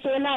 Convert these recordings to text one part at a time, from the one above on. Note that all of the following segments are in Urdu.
16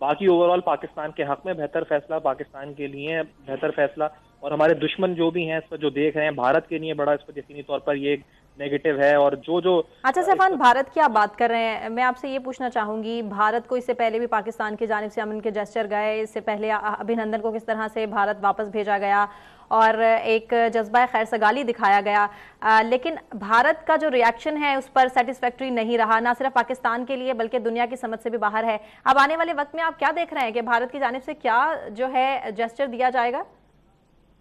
باقی اوور آل پاکستان کے حق میں بہتر فیصلہ، پاکستان کے لیے بہتر فیصلہ، اور ہمارے دشمن جو بھی ہیں اس پر جو دیکھ رہے ہیں بھارت کے لیے بڑا اس پر یقینی طور پر یہ نیگیٹو ہے. اور جو اچھا سیفان، بھارت کی آپ بات کر رہے ہیں، میں آپ سے یہ پوچھنا چاہوں گی، بھارت کو اس سے پہلے بھی پاکستان کی جانب سے امن کے جسچر گئے، اس سے پہلے ابھینندن کو کس طرح سے بھارت واپس بھیجا گیا اور ایک جذبہ خیر سگالی دکھایا گیا، لیکن بھارت کا جو ریاکشن ہے اس پر سیٹسفیکٹری نہیں رہا، نہ صرف پاکستان کے لیے بلکہ دنیا کی سمجھ سے بھی باہر ہے. اب آنے والے وقت میں آپ کیا دیکھ رہے ہیں کہ بھارت کی جانب سے کیا جو ہے جسچر دیا جائے گا؟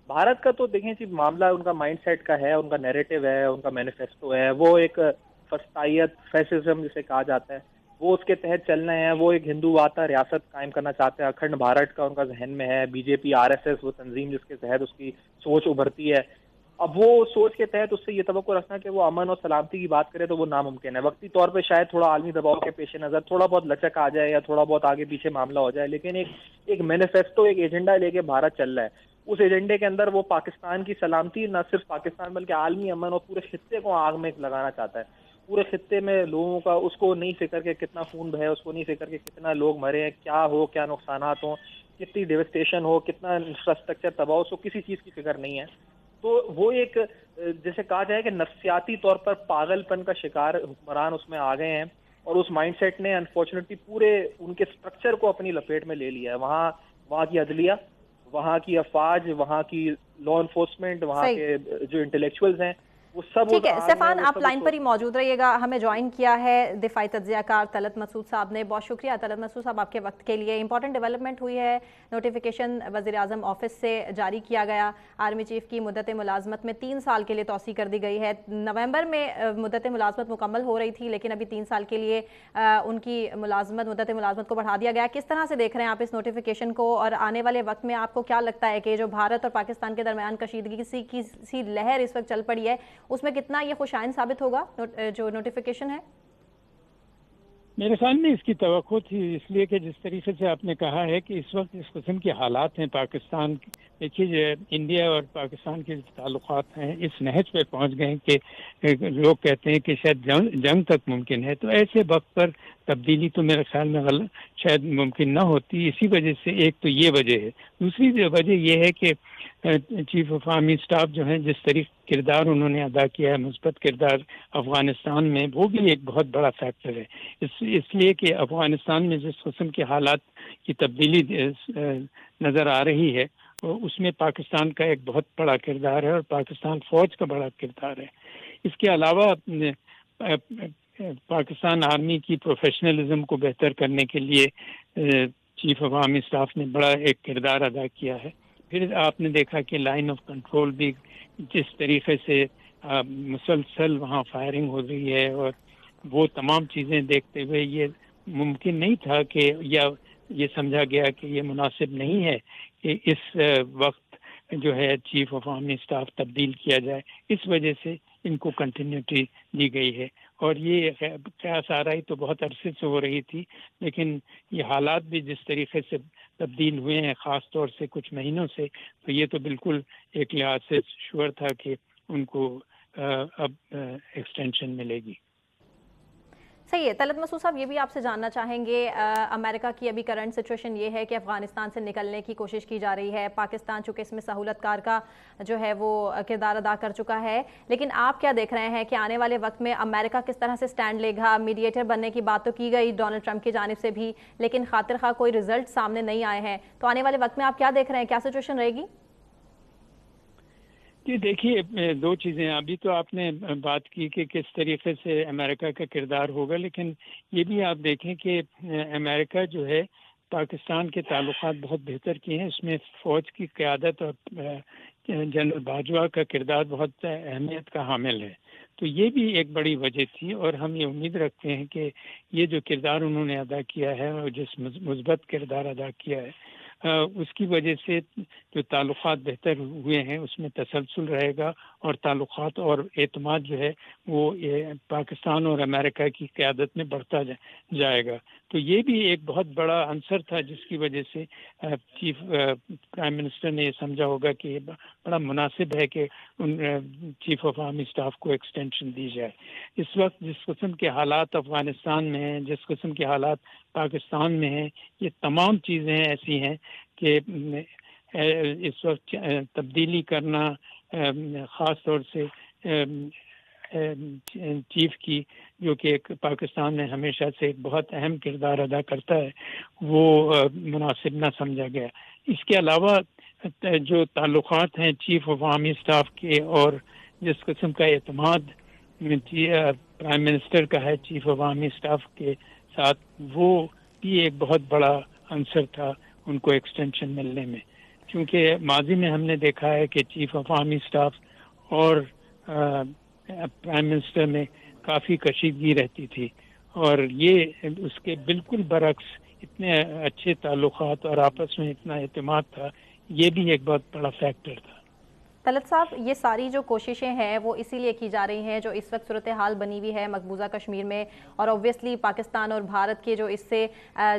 بھارت کا تو دیکھیں جی معاملہ ان کا مائنڈ سیٹ کا ہے، ان کا نیریٹو ہے، ان کا مینیفیسٹو ہے، وہ ایک فسطائیت فیسزم جسے کہا جاتا ہے وہ اس کے تحت چلنا ہے. وہ ایک ہندوواتا ریاست قائم کرنا چاہتے ہیں، اکھنڈ بھارت کا ان کا ذہن میں ہے. B J P R S S وہ تنظیم جس کے تحت اس کی سوچ ابھرتی ہے. اب وہ سوچ کے تحت اس سے یہ توقع رکھنا کہ وہ امن اور سلامتی کی بات کرے تو وہ ناممکن ہے. وقتی طور پہ شاید تھوڑا عالمی دباؤ کے پیش نظر تھوڑا بہت لچک آ جائے یا تھوڑا بہت آگے پیچھے معاملہ ہو جائے، لیکن ایک مینیفیسٹو، ایک ایجنڈا لے کے بھارت چل رہا ہے. اس ایجنڈے کے اندر وہ پاکستان کی سلامتی، نہ صرف پاکستان بلکہ عالمی امن اور پورے خطے کو آگ میں لگانا چاہتا ہے. پورے خطے میں لوگوں کا اس کو نہیں فکر کہ کتنا خون بہے، اس کو نہیں فکر کہ کتنا لوگ مرے ہیں، کیا ہو، کیا نقصانات ہوں، کتنی ڈیوسٹیشن ہو، کتنا انفراسٹرکچر تباہ ہو، اس کو کسی چیز کی فکر نہیں ہے. تو وہ ایک جیسے کہا جائے کہ نفسیاتی طور پر پاگل پن کا شکار حکمران اس میں آ گئے ہیں، اور اس مائنڈ سیٹ نے انفارچونیٹلی پورے ان کے اسٹرکچر کو اپنی لپیٹ میں لے لیا ہے. وہاں کی عدلیہ، وہاں کی افواج، وہاں کی لا انفورسمنٹ، وہاں کے جو انٹلیکچوئلز ہیں، وہ سب ٹھیک ہے سیفان، آپ لائن پر ہی موجود رہیے گا. ہمیں جوائن کیا ہے دفاعی تجزیہ کار طلعت مسعود صاحب نے. بہت شکریہ طلعت مسعود صاحب آپ کے وقت کے لیے. امپورٹنٹ ڈیولپمنٹ ہوئی ہے، نوٹیفیکیشن وزیر اعظم آفس سے جاری کیا گیا. آرمی چیف کی مدت ملازمت میں 3 سال کے لیے توسیع کر دی گئی ہے. نومبر میں مدت ملازمت مکمل ہو رہی تھی، لیکن ابھی 3 سال کے لیے ان کی مدت ملازمت کو بڑھا دیا گیا. کس طرح سے دیکھ رہے ہیں آپ اس نوٹیفیکیشن کو، اور آنے والے وقت میں آپ کو کیا لگتا ہے کہ جو بھارت اور پاکستان کے درمیان کشیدگی کی لہر اس وقت چل پڑی ہے، اس میں کتنا یہ خوشائن ثابت ہوگا جو نوٹیفیکیشن ہے؟ میرے خیال میں اس کی توقع تھی، اس لیے کہ جس طریقے سے آپ نے کہا ہے کہ اس وقت اس قسم کے حالات ہیں پاکستان، دیکھیے جو انڈیا اور پاکستان کے تعلقات ہیں اس نہج پہ پہنچ گئے کہ لوگ کہتے ہیں کہ شاید جنگ تک ممکن ہے. تو ایسے وقت پر تبدیلی تو میرے خیال میں شاید ممکن نہ ہوتی. اسی وجہ سے ایک تو یہ وجہ ہے. دوسری وجہ یہ ہے کہ چیف آف آرمی اسٹاف جو ہیں جس طریقے کردار انہوں نے ادا کیا ہے، مثبت کردار افغانستان میں، وہ بھی ایک بہت بڑا فیکٹر ہے. اس لیے کہ افغانستان میں جس قسم کے حالات کی تبدیلی نظر آ رہی ہے اس میں پاکستان کا ایک بہت بڑا کردار ہے اور پاکستان فوج کا بڑا کردار ہے. اس کے علاوہ پاکستان آرمی کی پروفیشنلزم کو بہتر کرنے کے لیے چیف آف آرمی اسٹاف نے بڑا ایک کردار ادا کیا ہے. پھر آپ نے دیکھا کہ لائن آف کنٹرول بھی جس طریقے سے مسلسل وہاں فائرنگ ہو رہی ہے، اور وہ تمام چیزیں دیکھتے ہوئے یہ ممکن نہیں تھا کہ یا یہ سمجھا گیا کہ یہ مناسب نہیں ہے کہ اس وقت جو ہے چیف آف آرمی اسٹاف تبدیل کیا جائے. اس وجہ سے ان کو کنٹینیوٹی دی گئی ہے. اور یہ قیاس آرائی تو بہت عرصے سے ہو رہی تھی، لیکن یہ حالات بھی جس طریقے سے تبدیل ہوئے ہیں خاص طور سے کچھ مہینوں سے، تو یہ تو بالکل ایک لحاظ سے شور تھا کہ ان کو اب ایکسٹینشن ملے گی. صحیح ہے. طلعت مسعود صاحب، یہ بھی آپ سے جاننا چاہیں گے، امریکہ کی ابھی کرنٹ سچویشن یہ ہے کہ افغانستان سے نکلنے کی کوشش کی جا رہی ہے. پاکستان چونکہ اس میں سہولت کار کا جو ہے وہ کردار ادا کر چکا ہے، لیکن آپ کیا دیکھ رہے ہیں کہ آنے والے وقت میں امریکہ کس طرح سے سٹینڈ لے گا؟ میڈیٹر بننے کی بات تو کی گئی ڈونلڈ ٹرمپ کی جانب سے بھی، لیکن خاطر خواہ کوئی رزلٹ سامنے نہیں آئے ہیں. تو آنے والے وقت میں آپ کیا دیکھ رہے ہیں، کیا سچویشن رہے گی؟ جی دیکھیے، 2 چیزیں. ابھی تو آپ نے بات کی کہ کس طریقے سے امریکہ کا کردار ہوگا، لیکن یہ بھی آپ دیکھیں کہ امریکہ جو ہے پاکستان کے تعلقات بہت بہتر کیے ہیں. اس میں فوج کی قیادت اور جنرل باجوہ کا کردار بہت اہمیت کا حامل ہے. تو یہ بھی ایک بڑی وجہ تھی، اور ہم یہ امید رکھتے ہیں کہ یہ جو کردار انہوں نے ادا کیا ہے اور جس مثبت کردار ادا کیا ہے اس کی وجہ سے جو تعلقات بہتر ہوئے ہیں اس میں تسلسل رہے گا، اور تعلقات اور اعتماد جو ہے وہ پاکستان اور امریکہ کی قیادت میں بڑھتا جائے گا۔ تو یہ بھی ایک بہت بڑا عنصر تھا جس کی وجہ سے چیف پرائم منسٹر نے یہ سمجھا ہوگا کہ یہ بڑا مناسب ہے کہ in chief of army staff کو ایکسٹینشن دی جائے۔ اس وقت جس قسم کے حالات افغانستان میں ہیں، جس قسم کے حالات پاکستان میں ہیں، یہ تمام چیزیں ایسی ہیں کہ اس وقت تبدیلی کرنا، خاص طور سے چیف کی جو کہ ایک پاکستان میں ہمیشہ سے ایک بہت اہم کردار ادا کرتا ہے، وہ مناسب نہ سمجھا گیا۔ اس کے علاوہ جو تعلقات ہیں چیف آف آرمی اسٹاف کے اور جس قسم کا اعتماد پرائم منسٹر کا ہے چیف آف آرمی اسٹاف کے ساتھ، وہ بھی ایک بہت بڑا عنصر تھا ان کو ایکسٹینشن ملنے میں، کیونکہ ماضی میں ہم نے دیکھا ہے کہ چیف آف آرمی اسٹاف اور پرائم منسٹر میں کافی کشیدگی رہتی تھی، اور یہ اس کے بالکل برعکس اتنے اچھے تعلقات اور آپس میں اتنا اعتماد تھا، یہ بھی ایک بہت بڑا فیکٹر تھا۔ طلعت صاحب، یہ ساری جو کوششیں ہیں وہ اسی لیے کی جا رہی ہیں جو اس وقت صورتحال بنی ہوئی ہے مقبوضہ کشمیر میں، اور اوبویسلی پاکستان اور بھارت کے جو اس سے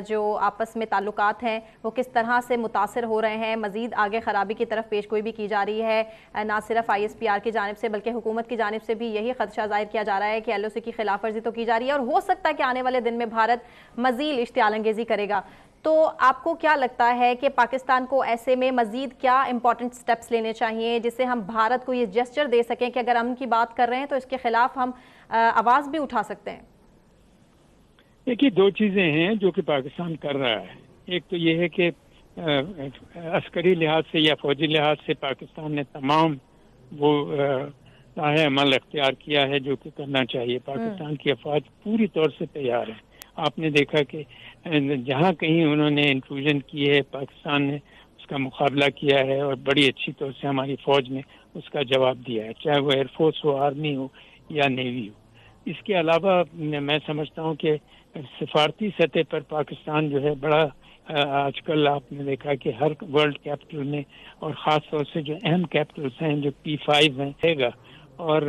جو آپس میں تعلقات ہیں وہ کس طرح سے متاثر ہو رہے ہیں، مزید آگے خرابی کی طرف پیش گوئی بھی کی جا رہی ہے، نہ صرف ISPR کی جانب سے بلکہ حکومت کی جانب سے بھی یہی خدشہ ظاہر کیا جا رہا ہے کہ LOC کی خلاف ورزی تو کی جا رہی ہے، اور ہو سکتا ہے کہ آنے والے دن میں بھارت مزید اشتعال انگیزی کرے گا۔ تو آپ کو کیا لگتا ہے کہ پاکستان کو ایسے میں مزید کیا امپورٹنٹ سٹیپس لینے چاہیے جس سے ہم بھارت کو یہ جسچر دے سکیں کہ اگر امن کی بات کر رہے ہیں تو اس کے خلاف ہم آواز بھی اٹھا سکتے ہیں؟ دیکھیے، دو چیزیں ہیں جو کہ پاکستان کر رہا ہے۔ ایک تو یہ ہے کہ عسکری لحاظ سے یا فوجی لحاظ سے پاکستان نے تمام وہ راہ عمل اختیار کیا ہے جو کہ کرنا چاہیے۔ پاکستان کی افواج پوری طور سے تیار ہے۔ آپ نے دیکھا کہ جہاں کہیں انہوں نے انٹروژن کی ہے، پاکستان نے اس کا مقابلہ کیا ہے، اور بڑی اچھی طور سے ہماری فوج نے اس کا جواب دیا ہے، چاہے وہ ایئر فورس ہو، آرمی ہو یا نیوی ہو۔ اس کے علاوہ میں سمجھتا ہوں کہ سفارتی سطح پر پاکستان جو ہے بڑا آج کل آپ نے دیکھا کہ ہر ورلڈ کیپٹل میں، اور خاص طور سے جو اہم کیپٹلز ہیں جو P5 ہیں، رہے گا۔ اور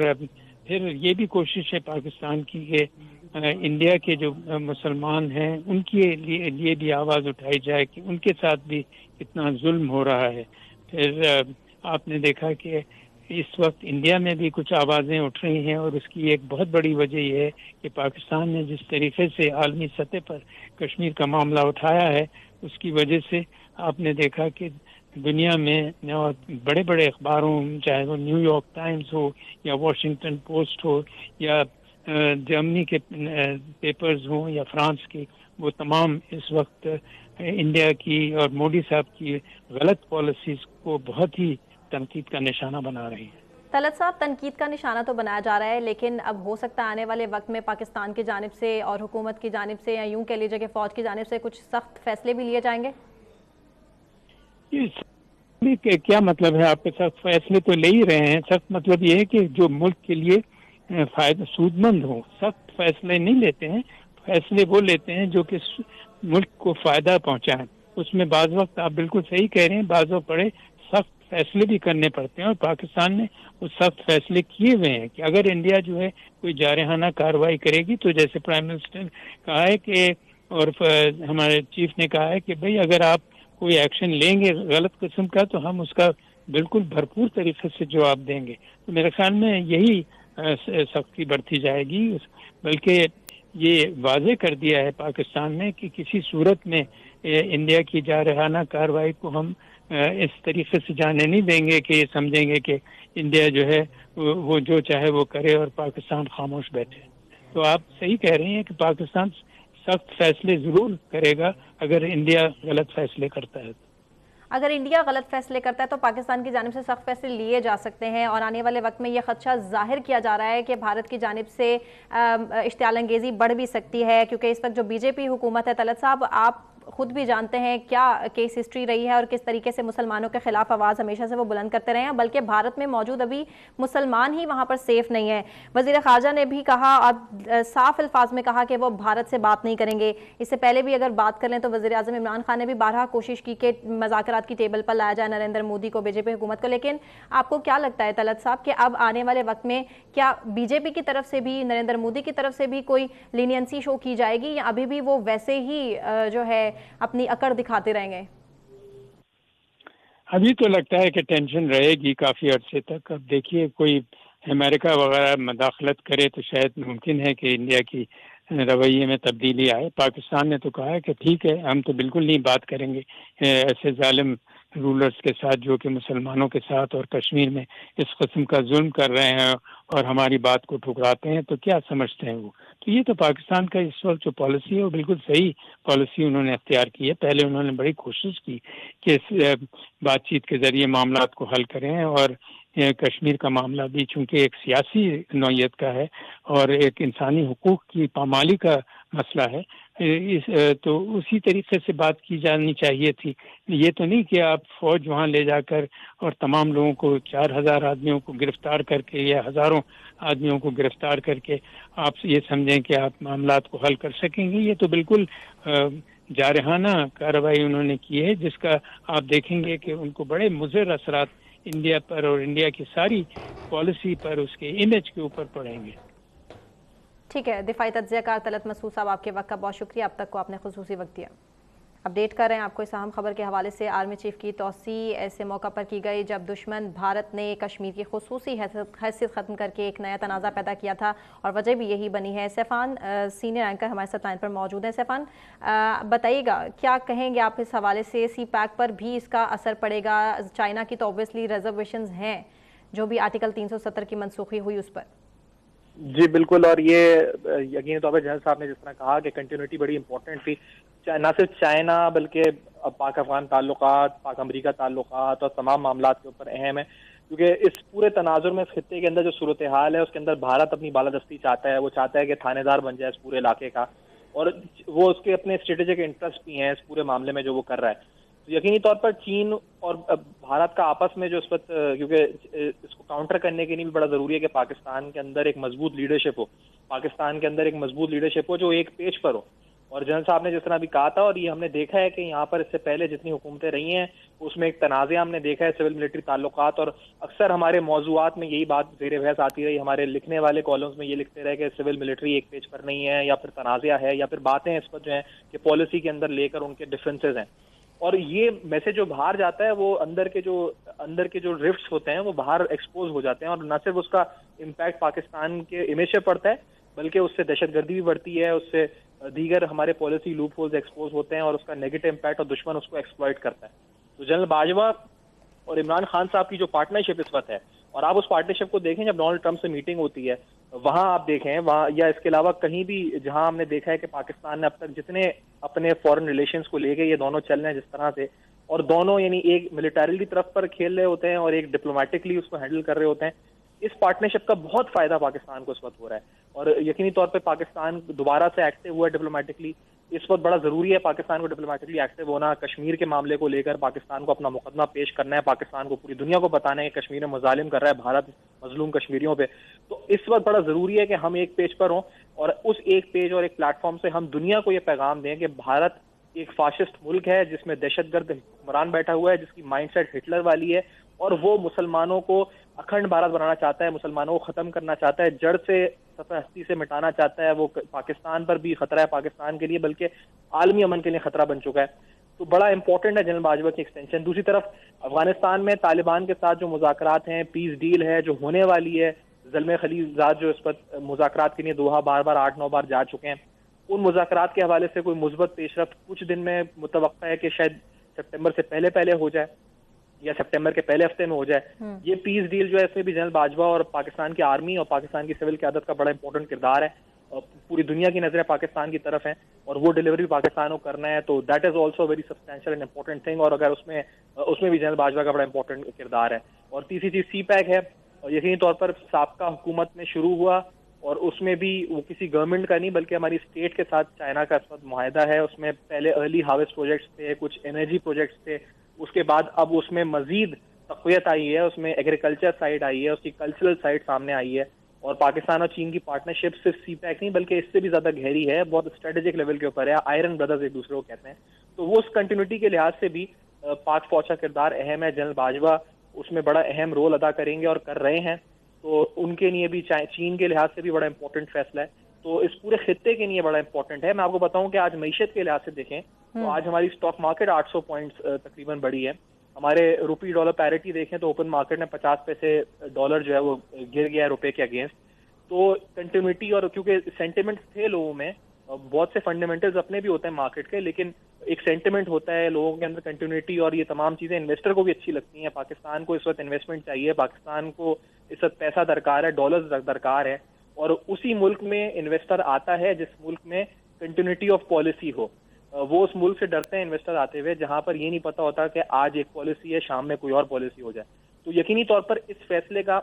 پھر یہ بھی کوشش ہے پاکستان کی کہ انڈیا کے جو مسلمان ہیں ان کے لیے بھی آواز اٹھائی جائے کہ ان کے ساتھ بھی کتنا ظلم ہو رہا ہے۔ پھر آپ نے دیکھا کہ اس وقت انڈیا میں بھی کچھ آوازیں اٹھ رہی ہیں، اور اس کی ایک بہت بڑی وجہ یہ ہے کہ پاکستان نے جس طریقے سے عالمی سطح پر کشمیر کا معاملہ اٹھایا ہے، اس کی وجہ سے آپ نے دیکھا کہ دنیا میں بڑے بڑے اخباروں، چاہے وہ نیو یارک ٹائمز ہو یا واشنگٹن پوسٹ ہو یا جرمنی کے پیپرز ہوں یا فرانس کے، وہ تمام اس وقت انڈیا کی اور مودی صاحب کی غلط پالیسیز کو بہت ہی تنقید کا نشانہ بنا رہی ہیں۔ طلعت صاحب، تنقید کا نشانہ تو بنایا جا رہا ہے، لیکن اب ہو سکتا ہے آنے والے وقت میں پاکستان کی جانب سے اور حکومت کی جانب سے، یا یوں کہہ لیجیے کہ فوج کی جانب سے کچھ سخت فیصلے بھی لیے جائیں گے؟ کیا مطلب ہے؟ آپ کے ساتھ فیصلے تو لے ہی رہے ہیں۔ سخت مطلب یہ ہے کہ جو ملک کے لیے فائدہ سود مند ہو۔ سخت فیصلے نہیں لیتے ہیں، فیصلے وہ لیتے ہیں جو کہ ملک کو فائدہ پہنچائیں۔ اس میں بعض وقت آپ بالکل صحیح کہہ رہے ہیں، بعض وقت بڑے سخت فیصلے بھی کرنے پڑتے ہیں، اور پاکستان نے وہ سخت فیصلے کیے ہوئے ہیں کہ اگر انڈیا جو ہے کوئی جارحانہ کارروائی کرے گی تو جیسے پرائم منسٹر نے کہا ہے کہ، اور ہمارے چیف نے کہا ہے کہ بھئی اگر آپ کوئی ایکشن لیں گے غلط قسم کا تو ہم اس کا بالکل بھرپور طریقے سے جواب دیں گے۔ تو میرے خیال میں یہی سختی بڑھتی جائے گی، بلکہ یہ واضح کر دیا ہے پاکستان نے کہ کسی صورت میں انڈیا کی جارحانہ کارروائی کو ہم اس طریقے سے جانے نہیں دیں گے کہ یہ سمجھیں گے کہ انڈیا جو ہے وہ جو چاہے وہ کرے اور پاکستان خاموش بیٹھے۔ تو آپ صحیح کہہ رہے ہیں کہ پاکستان سخت فیصلے ضرور کرے گا اگر انڈیا غلط فیصلے کرتا ہے۔ اگر انڈیا غلط فیصلے کرتا ہے تو پاکستان کی جانب سے سخت فیصلے لیے جا سکتے ہیں، اور آنے والے وقت میں یہ خدشہ ظاہر کیا جا رہا ہے کہ بھارت کی جانب سے اشتعال انگیزی بڑھ بھی سکتی ہے، کیونکہ اس وقت جو BJP حکومت ہے، طلعت صاحب آپ خود بھی جانتے ہیں کیا کیس ہسٹری رہی ہے اور کس طریقے سے مسلمانوں کے خلاف آواز ہمیشہ سے وہ بلند کرتے رہے ہیں، بلکہ بھارت میں موجود ابھی مسلمان ہی وہاں پر سیف نہیں ہے۔ وزیر خارجہ نے بھی کہا، اب صاف الفاظ میں کہا کہ وہ بھارت سے بات نہیں کریں گے۔ اس سے پہلے بھی اگر بات کر لیں تو وزیر اعظم عمران خان نے بھی بارہا کوشش کی کہ مذاکرات کی ٹیبل پر لایا جائے نریندر مودی کو، بی جے پی حکومت کو، لیکن آپ کو کیا لگتا ہے طلعت صاحب کہ اب آنے والے وقت میں کیا بی جے پی کی طرف سے بھی، نریندر مودی کی طرف سے بھی کوئی لینینسی شو کی جائے گی یا ابھی بھی وہ ویسے ہی جو ہے اپنی اکڑ دکھاتے رہیں گے؟ ابھی تو لگتا ہے کہ ٹینشن رہے گی کافی عرصے تک۔ اب دیکھیے کوئی امریکہ وغیرہ مداخلت کرے تو شاید ممکن ہے کہ انڈیا کی رویے میں تبدیلی آئے۔ پاکستان نے تو کہا ہے کہ ٹھیک ہے، ہم تو بالکل نہیں بات کریں گے ایسے ظالم رولرز کے ساتھ جو کہ مسلمانوں کے ساتھ اور کشمیر میں اس قسم کا ظلم کر رہے ہیں اور ہماری بات کو ٹھکراتے ہیں۔ تو کیا سمجھتے ہیں وہ؟ تو یہ تو پاکستان کا اس وقت جو پالیسی ہے وہ بالکل صحیح پالیسی انہوں نے اختیار کی ہے۔ پہلے انہوں نے بڑی کوشش کی کہ اس بات چیت کے ذریعے معاملات کو حل کریں، اور کشمیر کا معاملہ بھی چونکہ ایک سیاسی نوعیت کا ہے اور ایک انسانی حقوق کی پامالی کا مسئلہ ہے، تو اسی طریقے سے بات کی جانی چاہیے تھی۔ یہ تو نہیں کہ آپ فوج وہاں لے جا کر اور تمام لوگوں کو 4000 آدمیوں کو گرفتار کر کے یا ہزاروں آدمیوں کو گرفتار کر کے آپ یہ سمجھیں کہ آپ معاملات کو حل کر سکیں گے۔ یہ تو بالکل جارحانہ کارروائی انہوں نے کی ہے، جس کا آپ دیکھیں گے کہ ان کو بڑے مضر اثرات انڈیا پر اور انڈیا کی ساری پالیسی پر، اس کے امیج کے اوپر پڑیں گے۔ ٹھیک ہے، دفاعی تجزیہ کار طلعت مسعود صاحب آپ کے وقت کا بہت شکریہ، اب تک کو آپ نے خصوصی وقت دیا۔ اپڈیٹ کر رہے ہیں آپ کو اس اہم خبر کے حوالے سے۔ آرمی چیف کی توسیع ایسے موقع پر کی گئی جب دشمن بھارت نے کشمیر کی خصوصی حیثیت ختم کر کے ایک نیا تنازع پیدا کیا تھا، اور وجہ بھی یہی بنی ہے۔ سیفان سینئر اینکر ہمارے ساتھ لائن پر موجود ہیں۔ سیفان بتائیے گا کیا کہیں گے آپ اس حوالے سے؟ سی پیک پر بھی اس کا اثر پڑے گا؟ چائنا کی تو اوبویسلی ریزرویشنز ہیں جو بھی آرٹیکل 370 کی منسوخی ہوئی اس پر۔ جی بالکل، اور یہ یقینی طور پر جنرل صاحب نے جس طرح کہا کہ کنٹینیوٹی بڑی امپورٹنٹ تھی، نہ صرف چائنا بلکہ پاک افغان تعلقات، پاک امریکہ تعلقات اور تمام معاملات کے اوپر اہم ہے، کیونکہ اس پورے تناظر میں اس خطے کے اندر جو صورتحال ہے اس کے اندر بھارت اپنی بالادستی چاہتا ہے، وہ چاہتا ہے کہ تھانے دار بن جائے اس پورے علاقے کا، اور وہ اس کے اپنے اسٹریٹجک انٹرسٹ بھی ہیں اس پورے معاملے میں جو وہ کر رہا ہے۔ تو یقینی طور پر چین اور بھارت کا آپس میں جو اس وقت، کیونکہ اس کو کاؤنٹر کرنے کے لیے بھی بڑا ضروری ہے کہ پاکستان کے اندر ایک مضبوط لیڈرشپ ہو، پاکستان کے اندر ایک مضبوط لیڈرشپ ہو جو ایک پیج پر ہو۔ اور جنرل صاحب نے جس طرح بھی کہا تھا، اور یہ ہم نے دیکھا ہے کہ یہاں پر اس سے پہلے جتنی حکومتیں رہی ہیں اس میں ایک تنازع ہم نے دیکھا ہے سول ملٹری تعلقات، اور اکثر ہمارے موضوعات میں یہی بات زیر بحث آتی رہی، ہمارے لکھنے والے کالمز میں یہ لکھتے رہے کہ سول ملٹری ایک پیج پر نہیں ہے، یا پھر تنازع ہے، یا پھر باتیں اس پر جو ہیں کہ پالیسی کے اندر لے کر ان کے ڈفرینسز ہیں۔ اور یہ میسج جو باہر جاتا ہے وہ اندر کے جو رفٹس ہوتے ہیں وہ باہر ایکسپوز ہو جاتے ہیں، اور نہ صرف اس کا امپیکٹ پاکستان کے امیج پہ پڑتا ہے بلکہ اس سے دہشت گردی بھی بڑھتی ہے، اس سے دیگر ہمارے پالیسی لوپ ہولز ایکسپوز ہوتے ہیں، اور اس کا نیگیٹو امپیکٹ اور دشمن اس کو ایکسپلائٹ کرتا ہے۔ تو جنرل باجوہ اور عمران خان صاحب کی جو پارٹنرشپ اس وقت ہے، اور آپ اس پارٹنرشپ کو دیکھیں جب ڈونلڈ ٹرمپ سے میٹنگ ہوتی ہے وہاں آپ دیکھیں، وہاں یا اس کے علاوہ کہیں بھی جہاں ہم نے دیکھا ہے کہ پاکستان نے اب تک جتنے اپنے فورن ریلیشنز کو لے کے یہ دونوں چل رہے ہیں جس طرح سے، اور دونوں یعنی ایک ملٹریلی طرف پر کھیل رہے ہوتے ہیں اور ایک ڈپلومیٹکلی اس کو ہینڈل کر رہے ہوتے ہیں، اس پارٹنرشپ کا بہت فائدہ پاکستان کو اس وقت ہو رہا ہے، اور یقینی طور پہ پاکستان دوبارہ سے ایکٹیو ہوا ہے ڈپلومیٹکلی۔ اس وقت بڑا ضروری ہے پاکستان کو ڈپلومیٹکلی ایکٹیو ہونا، کشمیر کے معاملے کو لے کر پاکستان کو اپنا مقدمہ پیش کرنا ہے، پاکستان کو پوری دنیا کو بتانا ہے کہ کشمیر میں مظالم کر رہا ہے بھارت مظلوم کشمیریوں پہ۔ تو اس وقت بڑا ضروری ہے کہ ہم ایک پیج پر ہوں، اور اس ایک پیج اور ایک پلیٹ فارم سے ہم دنیا کو یہ پیغام دیں کہ بھارت ایک فاشسٹ ملک ہے جس میں دہشت گرد حکمران بیٹھا ہوا ہے، جس کی مائنڈ سیٹ ہٹلر والی ہے، اور وہ مسلمانوں کو اکھنڈ بھارت بنانا چاہتا ہے، مسلمانوں کو ختم کرنا چاہتا ہے، جڑ سے سطح ہستی سے مٹانا چاہتا ہے۔ وہ پاکستان پر بھی خطرہ ہے، پاکستان کے لیے بلکہ عالمی امن کے لیے خطرہ بن چکا ہے۔ تو بڑا امپورٹنٹ ہے جنرل باجوہ کی ایکسٹینشن۔ دوسری طرف افغانستان میں طالبان کے ساتھ جو مذاکرات ہیں، پیس ڈیل ہے جو ہونے والی ہے، زلمے خلیل زاد جو اس پر مذاکرات کے لیے دوحہ بار 8-9 بار جا چکے ہیں، ان مذاکرات کے حوالے سے کوئی مثبت پیش رفت کچھ دن میں متوقع ہے کہ شاید سپٹمبر سے پہلے ہو جائے یا سپٹمبر کے پہلے ہفتے میں ہو جائے۔ یہ پیس ڈیل جو ہے اس میں بھی جنرل باجوہ اور پاکستان کی آرمی اور پاکستان کی سول قیادت کا بڑا امپورٹنٹ کردار ہے، اور پوری دنیا کی نظریں پاکستان کی طرف ہیں، اور وہ ڈلیوری پاکستان کو کرنا ہے، تو that is also very substantial and important thing, اور اگر اس میں بھی جنرل باجوہ کا بڑا امپورٹنٹ کردار ہے۔ اور تیسری چیز سی پیک ہے، اور یقینی طور پر سابقہ حکومت میں شروع ہوا اور اس میں بھی وہ کسی گورنمنٹ کا نہیں بلکہ ہماری اسٹیٹ کے ساتھ چائنا کا اس وقت معاہدہ ہے. اس میں پہلے ارلی ہارویسٹ پروجیکٹس تھے, کچھ انرجی پروجیکٹس تھے, اس کے بعد اب اس میں مزید تقویت آئی ہے, اس میں ایگریکلچر سائڈ آئی ہے, اس کی کلچرل سائڈ سامنے آئی ہے. اور پاکستان اور چین کی پارٹنرشپ صرف سی پیک نہیں بلکہ اس سے بھی زیادہ گہری ہے, بہت اسٹریٹجک لیول کے اوپر ہے, آئرن بردرز ایک دوسرے کو کہتے ہیں. تو وہ اس کنٹینیوٹی کے لحاظ سے بھی پاک فوج کا کردار اہم ہے. جنرل باجوہ اس میں بڑا اہم رول ادا کریں گے اور کر رہے ہیں, تو ان کے لیے بھی چین کے لحاظ سے بھی بڑا امپورٹنٹ فیصلہ ہے, تو اس پورے خطے کے لیے بڑا امپورٹنٹ ہے. میں آپ کو بتاؤں کہ آج معیشت کے لحاظ سے دیکھیں تو آج ہماری اسٹاک مارکیٹ 800 پوائنٹس تقریباً بڑی ہے. ہمارے روپی ڈالر پیرٹی دیکھیں تو اوپن مارکیٹ میں 50 پیسے ڈالر جو ہے وہ گر گیا ہے روپے کے اگینسٹ. تو کنٹینیوٹی, اور کیونکہ سینٹیمنٹس تھے لوگوں میں, بہت سے فنڈامنٹلز اپنے بھی ہوتے ہیں مارکیٹ کے, لیکن ایک سینٹیمنٹ ہوتا ہے لوگوں کے اندر کنٹینیوٹی, اور یہ تمام چیزیں انویسٹر کو بھی اچھی لگتی ہیں. پاکستان کو اس وقت انویسٹمنٹ چاہیے, پاکستان کو اس وقت پیسہ درکار ہے, ڈالرز درکار ہے, اور اسی ملک میں انویسٹر آتا ہے جس ملک میں کنٹینیوٹی آف پالیسی ہو. وہ اس ملک سے ڈرتے ہیں انویسٹر آتے ہوئے جہاں پر یہ نہیں پتا ہوتا کہ آج ایک پالیسی ہے, شام میں کوئی اور پالیسی ہو جائے. تو یقینی طور پر اس فیصلے کا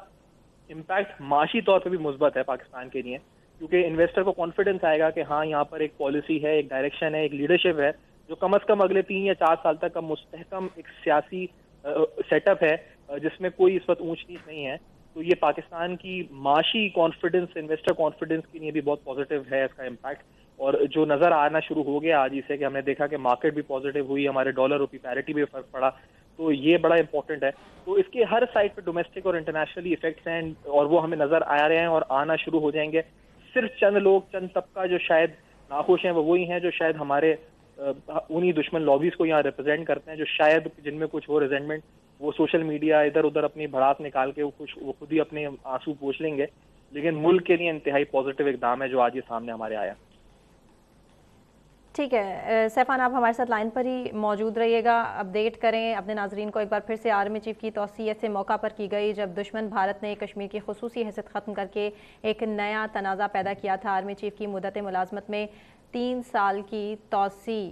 امپیکٹ معاشی طور پہ بھی مثبت ہے پاکستان کے لیے, کیونکہ انویسٹر کو کانفیڈنس آئے گا کہ ہاں یہاں پر ایک پالیسی ہے, ایک ڈائریکشن ہے, ایک لیڈرشپ ہے جو کم از کم اگلے 3 یا 4 سال تک کا مستحکم ایک سیاسی سیٹ اپ ہے جس میں کوئی اس وقت اونچ نیچ نہیں ہے. تو یہ پاکستان کی معاشی کانفیڈنس, انویسٹر کانفیڈنس کے لیے بھی بہت پازیٹیو ہے اس کا امپیکٹ. اور جو نظر آنا شروع ہو گیا آج ہی سے کہ ہم نے دیکھا کہ مارکیٹ بھی پازیٹیو ہوئی, ہمارے ڈالر روپی پیرٹی بھی فرق پڑا, تو یہ بڑا امپورٹنٹ ہے. تو اس کے ہر سائڈ پہ ڈومیسٹک اور انٹرنیشنلی افیکٹس ہیں, اور وہ ہمیں نظر آ رہے ہیں اور آنا شروع ہو جائیں گے. صرف چند لوگ, چند طبقہ جو شاید ناخوش ہیں وہ وہی ہیں جو شاید ہمارے انہی دشمن لابیز کو یہاں ریپرزینٹ کرتے ہیں, جو شاید جن میں کچھ ہو ریزنٹمنٹ, وہ سوشل میڈیا ادھر ادھر اپنی بھڑاس نکال کے وہ خود ہی اپنے آنسو پوچھ لیں گے. لیکن ملک کے لیے انتہائی پازیٹیو اقدام ہے جو آج یہ سامنے ہمارے آیا. ٹھیک ہے سیفان, آپ ہمارے ساتھ لائن پر ہی موجود رہیے گا. اپڈیٹ کریں اپنے ناظرین کو ایک بار پھر سے. آرمی چیف کی توسیع ایسے موقع پر کی گئی جب دشمن بھارت نے کشمیر کی خصوصی حیثیت ختم کر کے ایک نیا تنازع پیدا کیا تھا. آرمی چیف کی مدت ملازمت میں 3 سال کی توسیع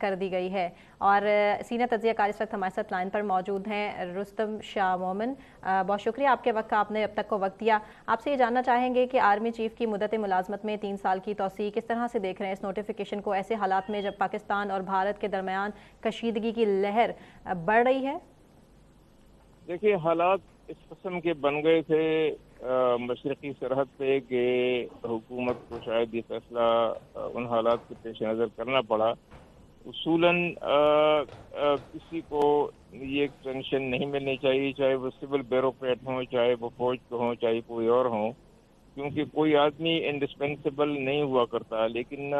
کر دی گئی ہے, اور سینئر تجزیہ کار اس وقت ہمارے ساتھ لائن پر موجود ہیں رستم شاہ مومن. بہت شکریہ آپ کے وقت کا, آپ نے اب تک کو وقت دیا. آپ سے یہ جاننا چاہیں گے کہ آرمی چیف کی مدت ملازمت میں 3 سال کی توسیع کس طرح سے دیکھ رہے ہیں اس نوٹیفیکیشن کو, ایسے حالات میں جب پاکستان اور بھارت کے درمیان کشیدگی کی لہر بڑھ رہی ہے؟ دیکھیے, حالات اس قسم کے بن گئے تھے مشرقی سرحد پہ کہ حکومت کو شاید یہ فیصلہ ان حالات کے پیش نظر کرنا پڑا. اصولاً کسی کو یہ ایکسٹینشن نہیں ملنی چاہیے, چاہے وہ سول بیوروکریٹ ہوں, چاہے وہ فوج کے ہوں, چاہے کوئی اور ہوں, کیونکہ کوئی آدمی انڈسپینسیبل نہیں ہوا کرتا. لیکن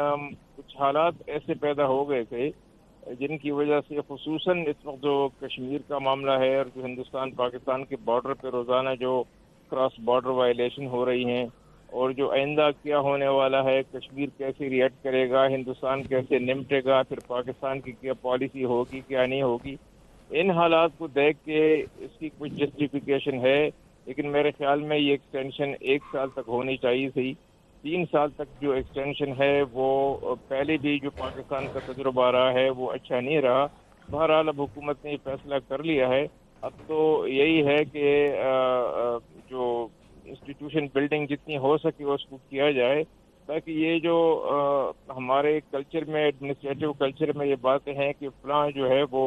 کچھ حالات ایسے پیدا ہو گئے تھے جن کی وجہ سے, خصوصاً اس وقت جو کشمیر کا معاملہ ہے اور جو ہندوستان پاکستان کے بارڈر پہ روزانہ جو کراس بارڈر وائلیشن ہو رہی ہیں, اور جو آئندہ کیا ہونے والا ہے, کشمیر کیسے ریئیکٹ کرے گا, ہندوستان کیسے نمٹے گا, پھر پاکستان کی کیا پالیسی ہوگی کیا نہیں ہوگی, ان حالات کو دیکھ کے اس کی کچھ جسٹیفیکیشن ہے. لیکن میرے خیال میں یہ ایکسٹینشن 1 سال تک ہونی چاہیے تھی. 3 سال تک جو ایکسٹینشن ہے وہ پہلے بھی جو پاکستان کا تجربہ رہا ہے وہ اچھا نہیں رہا. بہرحال اب حکومت نے یہ فیصلہ کر لیا ہے. اب تو یہی ہے کہ جو انسٹیٹیوشن بلڈنگ جتنی ہو سکے اس کو کیا جائے, تاکہ یہ جو ہمارے کلچر میں, ایڈمنسٹریٹو کلچر میں یہ باتیں ہیں کہ فلاں جو ہے وہ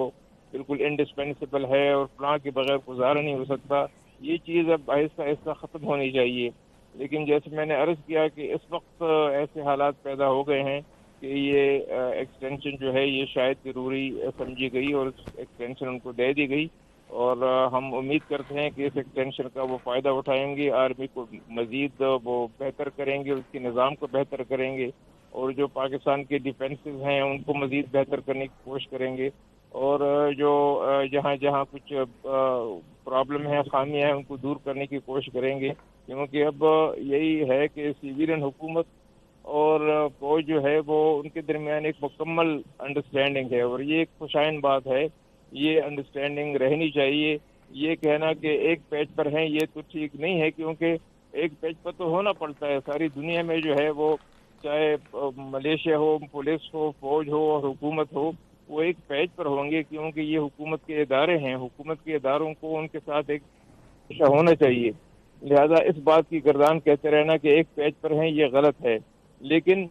بالکل انڈسپینسیبل ہے اور فلاں کے بغیر گزارا نہیں ہو سکتا, یہ چیز اب آہستہ آہستہ ختم ہونی چاہیے. لیکن جیسے میں نے عرض کیا کہ اس وقت ایسے حالات پیدا ہو گئے ہیں کہ یہ ایکسٹینشن جو ہے یہ شاید ضروری سمجھی گئی اور ایکسٹینشن ان کو دے دی گئی, اور ہم امید کرتے ہیں کہ اس ایکسٹینشن کا وہ فائدہ اٹھائیں گے, آرمی کو مزید وہ بہتر کریں گے, اس کے نظام کو بہتر کریں گے, اور جو پاکستان کے ڈیفینسز ہیں ان کو مزید بہتر کرنے کی کوشش کریں گے, اور جو جہاں جہاں کچھ پرابلم ہے, خامیاں ہیں, ان کو دور کرنے کی کوشش کریں گے. کیونکہ اب یہی ہے کہ سویرین حکومت اور فوج جو ہے وہ ان کے درمیان ایک مکمل انڈرسٹینڈنگ ہے, اور یہ ایک خوشائن بات ہے. یہ انڈرسٹینڈنگ رہنی چاہیے. یہ کہنا کہ ایک پیج پر ہیں یہ تو ٹھیک نہیں ہے, کیونکہ ایک پیج پر تو ہونا پڑتا ہے. ساری دنیا میں جو ہے وہ چاہے ملیشیا ہو, پولیس ہو, فوج ہو اور حکومت ہو, وہ ایک پیج پر ہوں گے, کیونکہ یہ حکومت کے ادارے ہیں. حکومت کے اداروں کو ان کے ساتھ ایک ہونا چاہیے. لہذا اس بات کی گردان کہتے رہنا کہ ایک پیج پر ہیں یہ غلط ہے، لیکن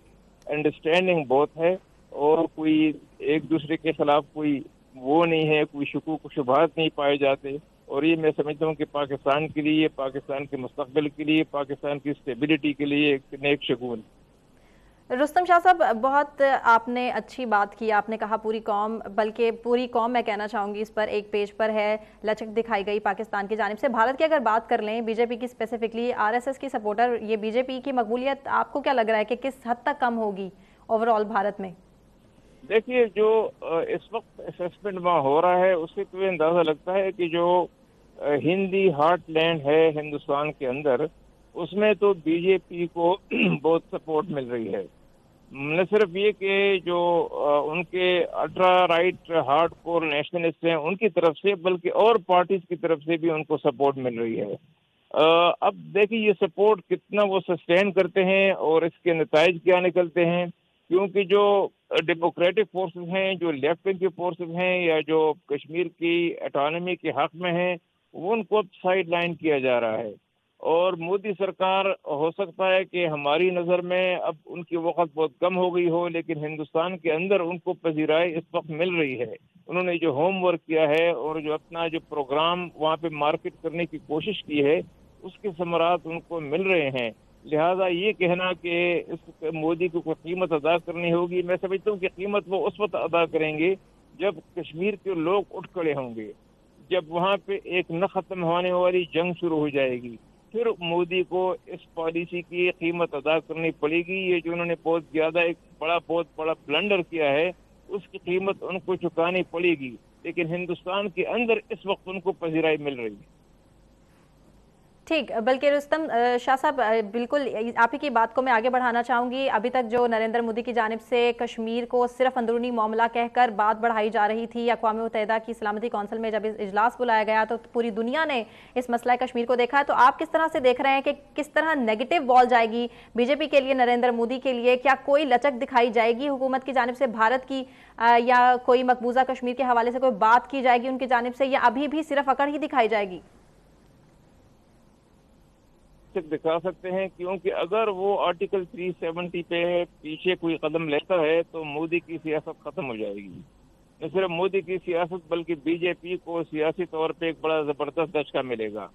انڈرسٹینڈنگ بہت ہے اور کوئی ایک دوسرے کے خلاف کوئی وہ نہیں ہے، کوئی شکوک و شبہات نہیں پائے جاتے، اور یہ میں سمجھتا ہوں کہ پاکستان کے لیے، پاکستان کے مستقبل کے لیے، پاکستان کی اسٹیبلٹی کے لیے ایک نیک شگون۔ رستم شاہ صاحب، بہت آپ نے اچھی بات کی، آپ نے کہا پوری قوم، بلکہ پوری قوم میں کہنا چاہوں گی اس پر ایک پیج پر ہے، لچک دکھائی گئی پاکستان کی جانب سے۔ بھارت کی اگر بات کر لیں، بی جے پی کی اسپیسیفکلی، آر ایس ایس کی سپورٹر، یہ بی جے پی کی مقبولیت آپ کو کیا لگ رہا ہے کہ کس حد تک کم ہوگی اوور آل بھارت میں؟ دیکھیے، جو اس وقت اسیسمنٹ وہاں ہو رہا ہے اس سے تو اندازہ لگتا ہے کہ جو ہندی ہارٹ لینڈ ہے ہندوستان کے اندر، اس میں تو بی جے پی کو بہت سپورٹ مل رہی ہے۔ نہ صرف یہ کہ جو ان کے ultra right hard core nationalist ہیں ان کی طرف سے، بلکہ اور پارٹیز کی طرف سے بھی ان کو سپورٹ مل رہی ہے۔ اب دیکھیے یہ سپورٹ کتنا وہ سسٹین کرتے ہیں اور اس کے نتائج کیا نکلتے ہیں، کیونکہ جو ڈیموکریٹک فورسز ہیں، جو لیفٹ ونگ کی فورسز ہیں، یا جو کشمیر کی اٹانومی کے حق میں ہیں، وہ ان کو اب سائڈ لائن کیا جا رہا ہے۔ اور مودی سرکار ہو سکتا ہے کہ ہماری نظر میں اب ان کی وقت بہت کم ہو گئی ہو، لیکن ہندوستان کے اندر ان کو پذیرائی اس وقت مل رہی ہے۔ انہوں نے جو ہوم ورک کیا ہے اور جو اپنا جو پروگرام وہاں پہ مارکیٹ کرنے کی کوشش کی ہے، اس کے ثمرات ان کو مل رہے ہیں۔ لہذا یہ کہنا کہ اس مودی کو کوئی قیمت ادا کرنی ہوگی، میں سمجھتا ہوں کہ قیمت وہ اس وقت ادا کریں گے جب کشمیر کے لوگ اٹھ کھڑے ہوں گے، جب وہاں پہ ایک نہ ختم ہونے والی جنگ شروع ہو جائے گی، پھر مودی کو اس پالیسی کی قیمت ادا کرنی پڑے گی۔ یہ جو انہوں نے بہت زیادہ ایک بہت بڑا بلنڈر کیا ہے، اس کی قیمت ان کو چکانی پڑے گی، لیکن ہندوستان کے اندر اس وقت ان کو پذیرائی مل رہی ہے۔ ٹھیک، بلکہ رستم شاہ صاحب، بالکل آپ ہی کی بات کو میں آگے بڑھانا چاہوں گی۔ ابھی تک جو نریندر مودی کی جانب سے کشمیر کو صرف اندرونی معاملہ کہہ کر بات بڑھائی جا رہی تھی، اقوام متحدہ کی سلامتی کونسل میں جب اجلاس بلایا گیا تو پوری دنیا نے اس مسئلہ کشمیر کو دیکھا ہے، تو آپ کس طرح سے دیکھ رہے ہیں کہ کس طرح نیگیٹو وال جائے گی بی جے پی کے لیے، نریندر مودی کے لیے؟ کیا کوئی لچک دکھائی جائے گی حکومت کی جانب سے بھارت کی، یا کوئی مقبوضہ کشمیر کے حوالے سے کوئی بات کی جائے گی ان کی جانب سے، یا ابھی بھی صرف اکڑ ہی دکھائی جائے گی؟ دکھا سکتے ہیں، کیونکہ اگر وہ آرٹیکل 370 پہ پیچھے کوئی قدم لیتا ہے تو مودی کی سیاست ختم ہو جائے گی۔ نہ صرف مودی کی سیاست بلکہ بی جے پی کو سیاسی طور پہ ایک بڑا زبردست دھچکا ملے گا۔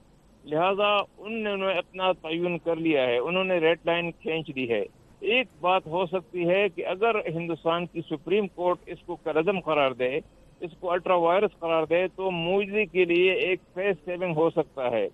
لہذا انہوں نے اپنا تعین کر لیا ہے، انہوں نے ریڈ لائن کھینچ دی ہے۔ ایک بات ہو سکتی ہے کہ اگر ہندوستان کی سپریم کورٹ اس کو کرعدم قرار دے، اس کو الٹرا وائرس قرار دے، تو مودی کے لیے ایک فیس سیونگ ہو سکتا ہے۔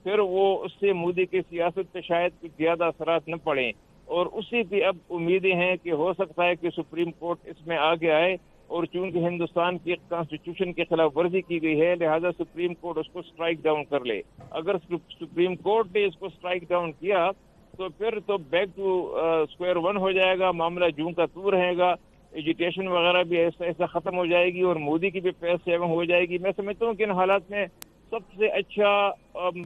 پھر وہ اس سے مودی کی سیاست پہ شاید کچھ زیادہ اثرات نہ پڑیں، اور اسی کی اب امیدیں ہیں کہ ہو سکتا ہے کہ سپریم کورٹ اس میں آگے آئے، اور چونکہ ہندوستان کی کانسٹیٹیوشن کی خلاف ورزی کی گئی ہے، لہذا سپریم کورٹ اس کو سٹرائک ڈاؤن کر لے۔ اگر سپریم کورٹ نے اس کو سٹرائک ڈاؤن کیا تو پھر تو بیک ٹو اسکوائر ون ہو جائے گا، معاملہ جوں کا توں رہے گا، ایجوکیشن وغیرہ بھی ایسا ایسا ختم ہو جائے گی، اور مودی کی بھی فیس سیونگ ہو جائے گی۔ میں سمجھتا ہوں کہ ان حالات میں سب سے اچھا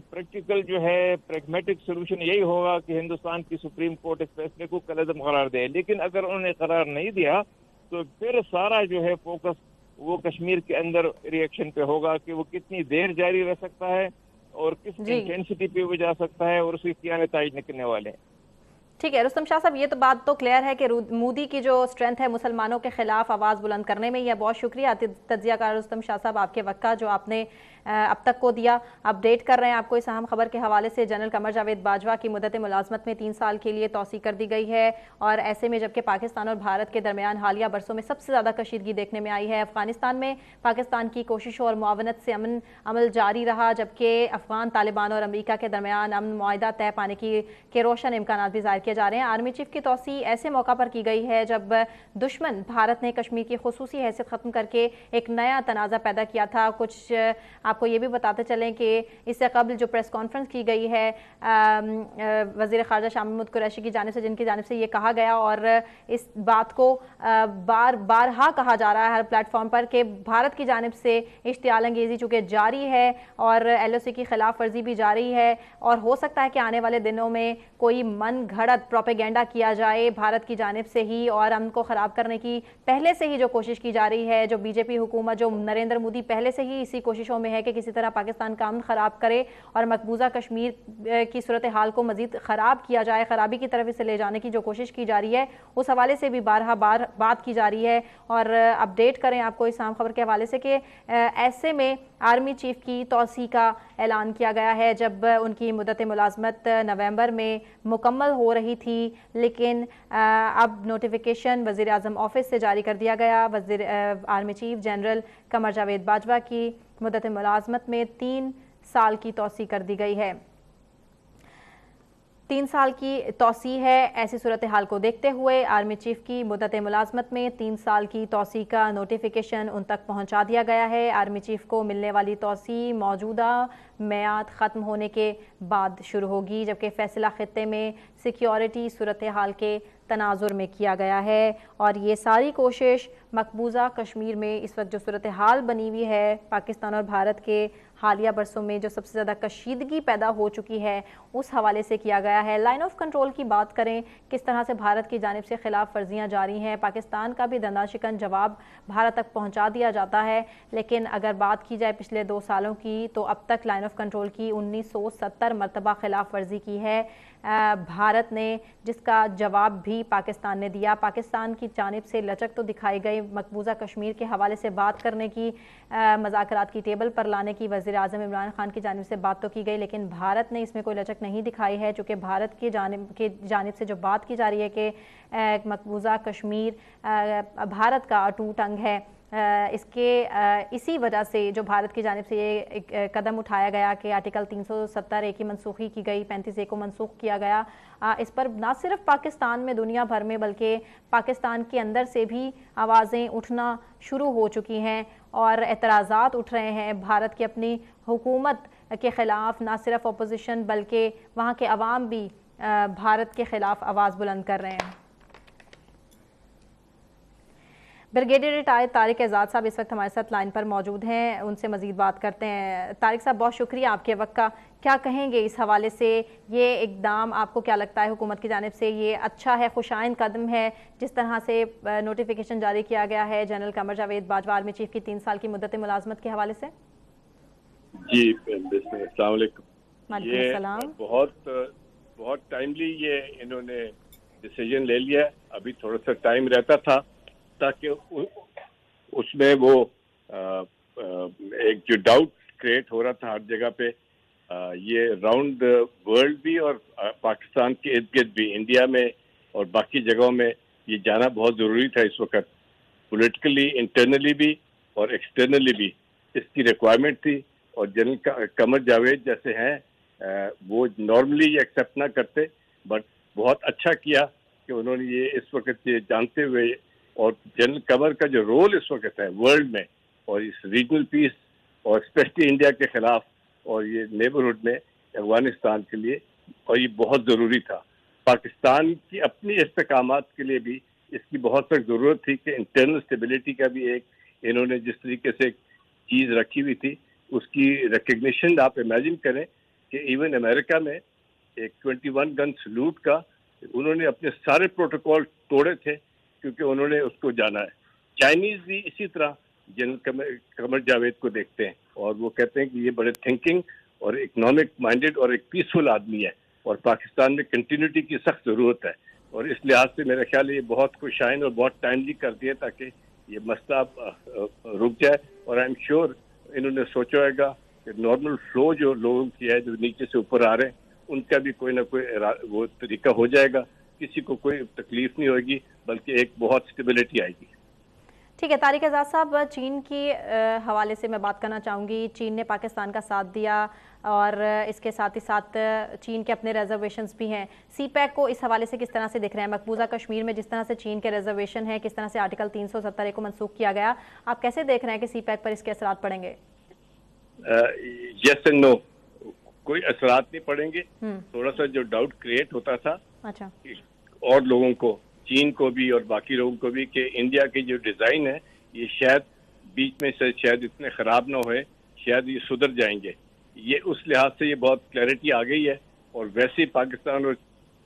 پریکٹیکل جو ہے پریگمیٹک سولوشن یہی ہوگا کہ ہندوستان کی سپریم کورٹ اس فیصلے کو کالعدم قرار دے۔ لیکن اگر انہوں نے قرار نہیں دیا تو پھر سارا جو ہے فوکس وہ کشمیر کے اندر ریئیکشن پہ ہوگا کہ وہ کتنی دیر جاری رہ سکتا ہے اور کس انٹینسٹی پہ وہ جا سکتا ہے، اور اس کے کیا نتائج نکلنے والے ہیں۔ ٹھیک ہے رستم شاہ صاحب، یہ تو بات تو کلیئر ہے کہ مودی کی جو اسٹرینتھ ہے مسلمانوں کے خلاف آواز بلند کرنے میں، یہ بہت شکریہ تجزیہ کار رستم شاہ صاحب آپ کے وقت کا جو آپ نے اب تک کو دیا۔ اپڈیٹ کر رہے ہیں آپ کو اس اہم خبر کے حوالے سے، جنرل قمر جاوید باجوہ کی مدت ملازمت میں 3 سال کے لیے توسیع کر دی گئی ہے، اور ایسے میں جبکہ پاکستان اور بھارت کے درمیان حالیہ برسوں میں سب سے زیادہ کشیدگی دیکھنے میں آئی ہے۔ افغانستان میں پاکستان کی کوششوں اور معاونت سے امن عمل جاری رہا، جبکہ افغان طالبان اور امریکہ کے درمیان امن معاہدہ طے پانے کے روشن امکانات بھی ظاہر کیے جا رہے ہیں۔ آرمی چیف کی توسیع ایسے موقع پر کی گئی ہے جب دشمن بھارت نے کشمیر کی خصوصی حیثیت ختم کر کے ایک نیا تنازع پیدا کیا تھا۔ کچھ آپ کو یہ بھی بتاتے چلیں کہ اس سے قبل جو پریس کانفرنس کی گئی ہے وزیر خارجہ شاہ محمود قریشی کی جانب سے، جن کی جانب سے یہ کہا گیا اور اس بات کو بارہا کہا جا رہا ہے ہر پلیٹ فارم پر کہ بھارت کی جانب سے اشتعال انگیزی چونکہ جاری ہے اور ایل او سی کی خلاف ورزی بھی جاری ہے، اور ہو سکتا ہے کہ آنے والے دنوں میں کوئی من گھڑت غلط پروپیگنڈا کیا جائے بھارت کی جانب سے ہی اور امن کو خراب کرنے کی پہلے سے ہی جو کوشش کی جا رہی ہے، جو بی جے پی حکومت، جو نریندر مودی پہلے سے ہی اسی کوششوں میں ہے کہ کسی طرح پاکستان کا امن خراب کرے اور مقبوضہ کشمیر کی صورتحال کو مزید خراب کیا جائے، خرابی کی طرف اسے لے جانے کی جو کوشش کی جا رہی ہے، اس حوالے سے بھی بارہا بار بات کی جا رہی ہے. اور اپڈیٹ کریں آپ کو اس اہم خبر کے حوالے سے کہ ایسے میں آرمی چیف کی توسیع کا اعلان کیا گیا ہے. جب ان کی مدت ملازمت نومبر میں مکمل ہو رہی تھی، لیکن اب نوٹیفیکیشن وزیر اعظم آفس سے جاری کر دیا گیا. Army chief general Qamar Javed Bajwa کی مدت ملازمت میں 3 سال کی توسیع کر دی گئی ہے. 3 سال کی توسیع ہے. ایسی صورتحال کو دیکھتے ہوئے آرمی چیف کی مدت ملازمت میں 3 سال کی توسیع کا نوٹیفیکیشن ان تک پہنچا دیا گیا ہے. آرمی چیف کو ملنے والی توسیع موجودہ میعاد ختم ہونے کے بعد شروع ہوگی، جبکہ فیصلہ خطے میں سیکیورٹی صورتحال کے تناظر میں کیا گیا ہے. اور یہ ساری کوشش مقبوضہ کشمیر میں اس وقت جو صورتحال بنی ہوئی ہے، پاکستان اور بھارت کے حالیہ برسوں میں جو سب سے زیادہ کشیدگی پیدا ہو چکی ہے، اس حوالے سے کیا گیا ہے. لائن آف کنٹرول کی بات کریں، کس طرح سے بھارت کی جانب سے خلاف ورزیاں جاری ہیں، پاکستان کا بھی دندان شکن جواب بھارت تک پہنچا دیا جاتا ہے. لیکن اگر بات کی جائے پچھلے 2 سالوں کی، تو اب تک لائن آف کنٹرول کی 1970 مرتبہ خلاف ورزی کی ہے بھارت نے، جس کا جواب بھی پاکستان نے دیا. پاکستان کی جانب سے لچک تو دکھائی گئی، مقبوضہ کشمیر کے حوالے سے بات کرنے کی، مذاکرات کی ٹیبل پر لانے کی وزیر اعظم عمران خان کی جانب سے بات تو کی گئی، لیکن بھارت نے اس میں کوئی لچک نہیں دکھائی ہے. چونکہ بھارت کی جانب سے جو بات کی جا رہی ہے کہ مقبوضہ کشمیر بھارت کا اٹوٹ انگ ہے، اسی وجہ سے جو بھارت کی جانب سے یہ قدم اٹھایا گیا کہ آرٹیکل 370A کی منسوخی کی گئی، 35A کو منسوخ کیا گیا. اس پر نہ صرف پاکستان میں، دنیا بھر میں، بلکہ پاکستان کے اندر سے بھی آوازیں اٹھنا شروع ہو چکی ہیں اور اعتراضات اٹھ رہے ہیں بھارت کی اپنی حکومت کے خلاف. نہ صرف اپوزیشن بلکہ وہاں کے عوام بھی بھارت کے خلاف آواز بلند کر رہے ہیں. بریگیڈیئر ریٹائر طارق اعزاز صاحب اس وقت ہمارے ساتھ لائن پر موجود ہیں، ان سے مزید بات کرتے ہیں. طارق صاحب بہت شکریہ آپ کے وقت کا. کیا کہیں گے اس حوالے سے؟ یہ اقدام آپ کو کیا لگتا ہے حکومت کی جانب سے یہ اچھا ہے، خوشائند قدم ہے جس طرح سے نوٹیفیکیشن جاری کیا گیا ہے general Qamar Javed Bajwa army chief کی 3 سال کی مدت ملازمت کے حوالے سے؟ جی السلام علیکم. وعلیکم السلام. بہت ٹائملی یہ انہوں نے ڈیسیجن لے لیا. ابھی تھوڑا سا ٹائم رہتا تھا تاکہ اس میں وہ ایک جو ڈاؤٹ کریٹ ہو رہا تھا ہر جگہ پہ، یہ راؤنڈ ورلڈ بھی اور پاکستان کے ارد گرد بھی، انڈیا میں اور باقی جگہوں میں یہ جانا بہت ضروری تھا اس وقت. پولیٹیکلی، انٹرنلی بھی اور ایکسٹرنلی بھی اس کی ریکوائرمنٹ تھی. اور جنرل قمر جاوید جیسے ہیں وہ نارملی یہ ایکسیپٹ نہ کرتے، بٹ بہت اچھا کیا کہ انہوں نے یہ اس وقت یہ جانتے ہوئے، اور جنرل قمر کا جو رول اس وقت ہے ورلڈ میں اور اس ریجنل پیس اور اسپیشلی انڈیا کے خلاف اور یہ نیبرہڈ میں افغانستان کے لیے، اور یہ بہت ضروری تھا. پاکستان کی اپنی استحکامات کے لیے بھی اس کی بہت سخت ضرورت تھی کہ انٹرنل اسٹیبلٹی کا بھی ایک انہوں نے جس طریقے سے ایک چیز رکھی ہوئی تھی اس کی ریکگنیشن. آپ امیجن کریں کہ ایون امریکہ میں ایک 21 گن سلوٹ کا انہوں نے اپنے سارے پروٹوکول توڑے تھے کیونکہ انہوں نے اس کو جانا ہے. چائنیز بھی اسی طرح جنرل قمر جاوید کو دیکھتے ہیں اور وہ کہتے ہیں کہ یہ بڑے تھنکنگ اور اکنامک مائنڈیڈ اور ایک پیسفل آدمی ہے، اور پاکستان میں کنٹینیوٹی کی سخت ضرورت ہے. اور اس لحاظ سے میرا خیال ہے یہ بہت خوشائن اور بہت ٹائملی کر دیا تاکہ یہ مسئلہ رک جائے. اور آئی ایم شیور انہوں نے سوچا ہوئے گا کہ نارمل فلو جو لوگوں کی ہے جو نیچے سے اوپر آ رہے ہیں ان کا بھی کوئی نہ کوئی وہ طریقہ ہو جائے گا، کسی کو کوئی تکلیف نہیں ہوگی بلکہ ایک بہت اسٹیبلٹی آئے گی. ٹھیک ہے طارق اعزاز صاحب، چین کی حوالے سے میں بات کرنا چاہوں گی. چین نے پاکستان کا ساتھ دیا اور اس کے ساتھ ہی ساتھ چین کے اپنے ریزرویشنز بھی ہیں. سی پیک کو اس حوالے سے کس طرح سے دیکھ رہے ہیں؟ مقبوضہ کشمیر میں جس طرح سے چین کے ریزرویشن ہیں، کس طرح سے آرٹیکل 370A کو منسوخ کیا گیا، آپ کیسے دیکھ رہے ہیں کہ سی پیک پر اس کے اثرات پڑیں گے؟ یس اینڈ نو، کوئی اثرات نہیں پڑیں گے. تھوڑا سا جو ڈاؤٹ کریٹ ہوتا تھا اچھا اور لوگوں کو، چین کو بھی اور باقی لوگوں کو بھی، کہ انڈیا کی جو ڈیزائن ہے یہ شاید بیچ میں سے شاید اتنے خراب نہ ہوئے، شاید یہ سدھر جائیں گے. یہ اس لحاظ سے یہ بہت کلیئرٹی آ گئی ہے. اور ویسے پاکستان اور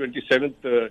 27